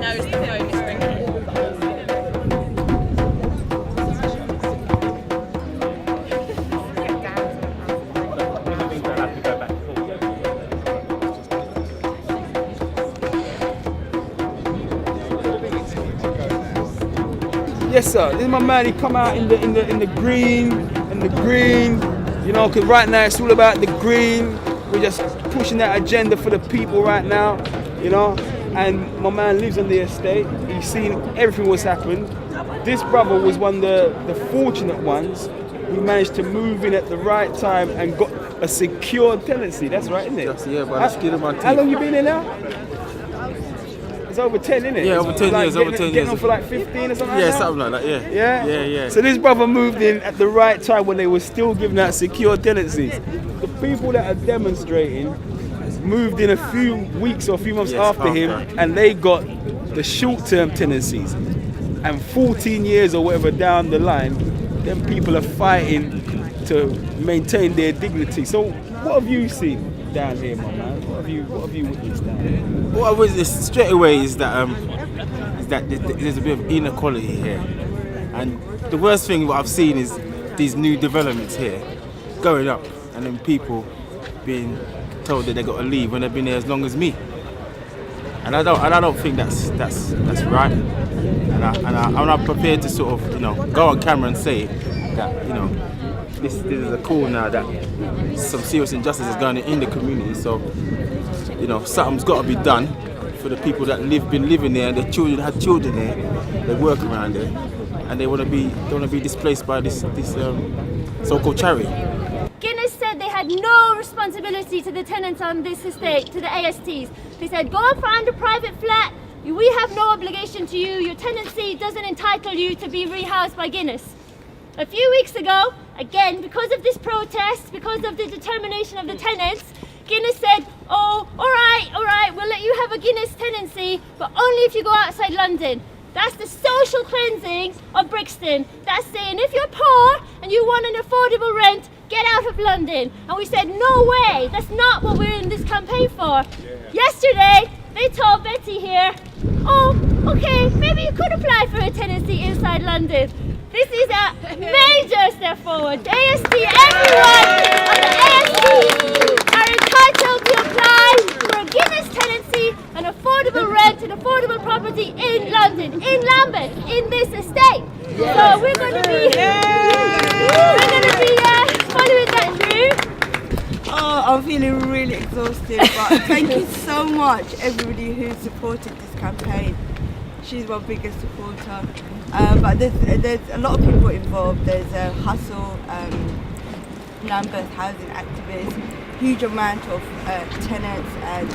knows the phone is ringing. Yes, sir. This is my man. He come out in the green, you know, because right now it's all about the green. We're just pushing that agenda for the people right now, you know. And my man lives on the estate. He's seen everything what's happened. This brother was one of the fortunate ones who managed to move in at the right time and got a secure tenancy. That's right, isn't it? Yes, yeah, but skin of my teeth. How long you been here now? It's over 10, isn't it? Yeah, over 10 years, over 10 years. Getting on for like 15 or something like Yeah, that? something like that, yeah. Yeah? Yeah. So this brother moved in at the right time when they were still giving out secure tenancies. The people that are demonstrating moved in a few weeks or a few months after him, and they got the short-term tenancies. And 14 years or whatever down the line, then people are fighting to maintain their dignity. So what have you seen down here, my man? What have you witnessed down here? What I witnessed straight away is that there's a bit of inequality here, and the worst thing what I've seen is these new developments here going up, and then people being told that they got to leave when they've been there as long as me, and I don't think that's right, and I'm not prepared to sort of, you know, go on camera and say that, you know, this is a call now that some serious injustice is going on in the community. So, you know, something's got to be done for the people that been living there, and their children had children there, they work around there, and they want to be displaced by this so-called charity. Guinness said they had no responsibility to the tenants on this estate, to the ASTs. They said, go and find a private flat. We have no obligation to you. Your tenancy doesn't entitle you to be rehoused by Guinness. A few weeks ago, again, because of this protest, because of the determination of the tenants, Guinness said, oh, all right, we'll let you have a Guinness tenancy, but only if you go outside London. That's the social cleansing of Brixton. That's saying if you're poor and you want an affordable rent, get out of London. And we said, no way, that's not what we're in this campaign for. Yesterday, they told Betty here, oh, okay, maybe you could apply for a tenancy inside London. This is a major step forward. The AST, everyone on the AST are entitled to apply for a Guinness tenancy, an affordable rent, an affordable property in London, in Lambeth, in this estate. So we're going to be, following that through. Oh, I'm feeling really exhausted, but thank you so much, everybody who supported this campaign. She's my biggest supporter. But there's a lot of people involved. There's Hustle, Lambeth housing activists, huge amount of tenants and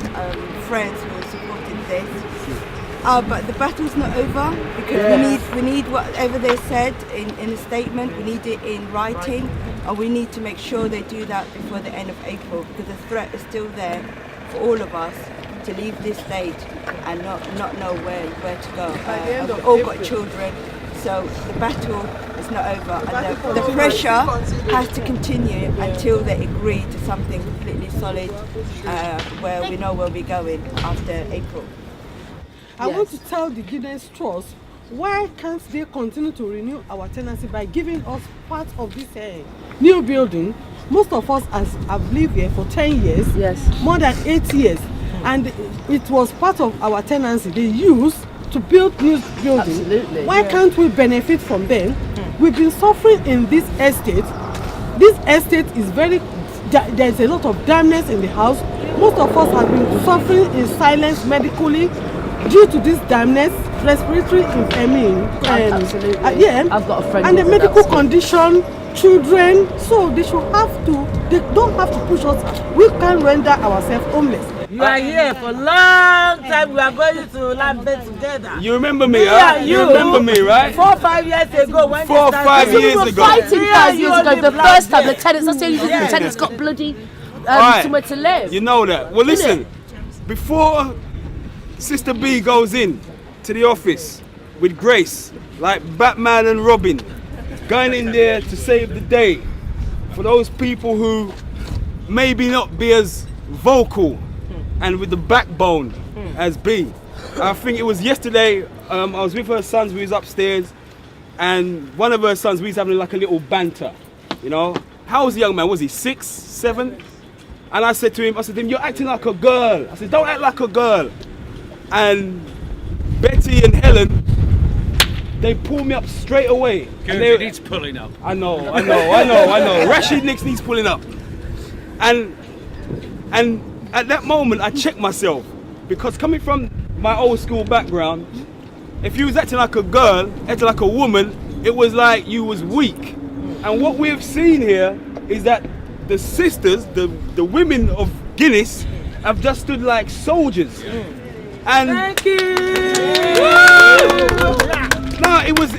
friends who have supported this. But the battle's not over, because we need whatever they said in a statement, we need it in writing, and we need to make sure they do that before the end of April, because the threat is still there for all of us to leave this state and not know where to go. We've all got children, so the battle is not over, and the pressure has to continue until they agree to something completely solid, where we know where we're going after April. I want to tell the Guinness Trust, why can't they continue to renew our tenancy by giving us part of this new building? Most of us have lived here for 10 years, more than 8 years. And it was part of our tenancy they used to build new buildings. Absolutely. Why can't we benefit from them? We've been suffering in this estate. This estate is there's a lot of dampness in the house. Most of us have been suffering in silence medically due to this dampness, respiratory absolutely. I've got a friend and the medical condition, children. So they don't have to push us. We can render ourselves homeless. You are here for a long time. We are going to Lambeth together. You remember me, huh? You remember me, right? 4 or 5 years ago. When 4 or 5 years ago. We were fighting 5 years ago. The first time the tenants, I say the tenants got bloody somewhere to live. You know that. Well, listen, before Sister B goes in to the office with Grace, like Batman and Robin, going in there to save the day for those people who maybe not be as vocal and with the backbone as B. I think it was yesterday, I was with her sons, we was upstairs, and one of her sons, we was having like a little banter, you know. How was the young man? Was he 6, 7? And I said to him, you're acting like a girl. I said, don't act like a girl. And Betty and Helen, they pulled me up straight away. Good, needs pulling up. I know. Rashid Nix needs pulling up. And at that moment, I checked myself. Because coming from my old school background, if you was acting like a girl, acting like a woman, it was like you was weak. And what we've seen here is that the sisters, the women of Guinness, have just stood like soldiers. And Thank you. no, it was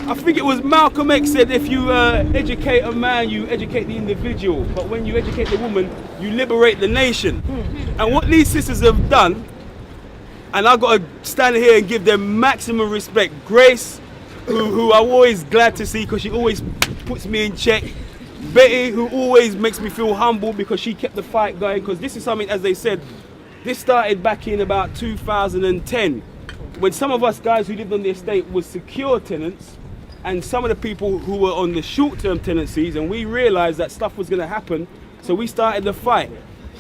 I think it was Malcolm X said, if you educate a man, you educate the individual, but when you educate the woman, you liberate the nation. And what these sisters have done, and I've got to stand here and give them maximum respect. Grace, who I'm always glad to see because she always puts me in check. Betty, who always makes me feel humble because she kept the fight going, because this is something, as they said, this started back in about 2010 when some of us guys who lived on the estate was secure tenants and some of the people who were on the short-term tenancies, and we realised that stuff was going to happen, so we started the fight.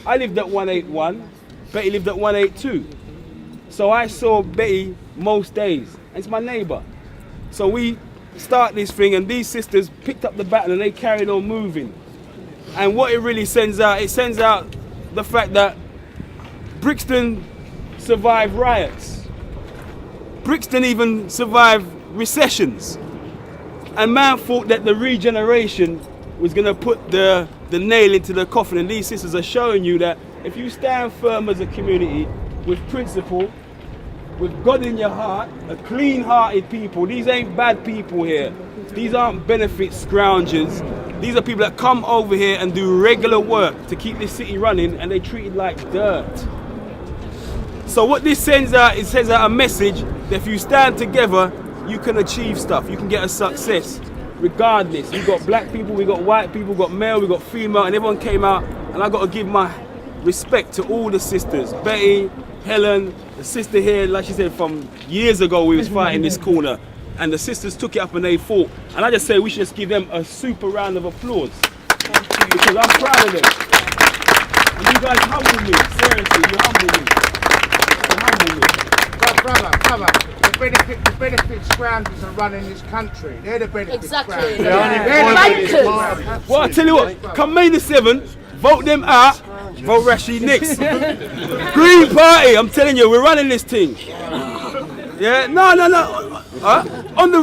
I lived at 181, Betty lived at 182. So I saw Betty most days, and it's my neighbour. So we start this thing, and these sisters picked up the baton and they carried on moving. And what it really sends out, it sends out the fact that Brixton survived riots. Brixton even survived recessions. And man thought that the regeneration was going to put the nail into the coffin. And these sisters are showing you that if you stand firm as a community with principle, with God in your heart, a clean-hearted people. These ain't bad people here. These aren't benefit scroungers. These are people that come over here and do regular work to keep this city running, and they treat it like dirt. So what this sends out, it sends out a message that if you stand together, you can achieve stuff. You can get a success, regardless. We've got black people, we've got white people, we've got male, we've got female, and everyone came out, and I got to give my respect to all the sisters. Betty, Helen, the sister here, like she said, from years ago we was fighting this corner, and the sisters took it up and they fought. And I just say we should just give them a super round of applause. Because I'm proud of them. And you guys humble me, seriously, you humble me. You humble me. Brother, the benefit scroungers are running this country. They're the benefit scroungers. Well, I tell you what, come May the 7th, vote them out. Vote Rashid Nix. Green Party, I'm telling you, we're running this thing. Yeah, no. On the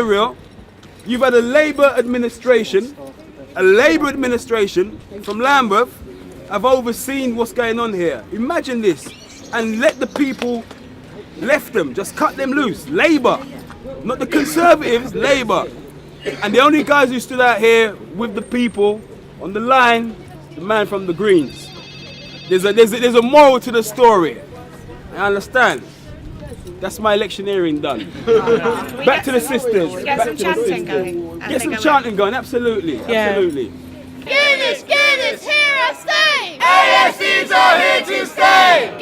real. You've had a Labour administration from Lambeth have overseen what's going on here. Imagine this, and let the people left them, just cut them loose. Labour, not the Conservatives, Labour. And the only guys who stood out here with the people on the line, the man from the Greens. There's a moral to the story. I understand. That's my electioneering done. Back to the sisters. Get some chanting going. Get some chanting going, absolutely. Absolutely. Guinness, here I stay! ASTs are here to stay!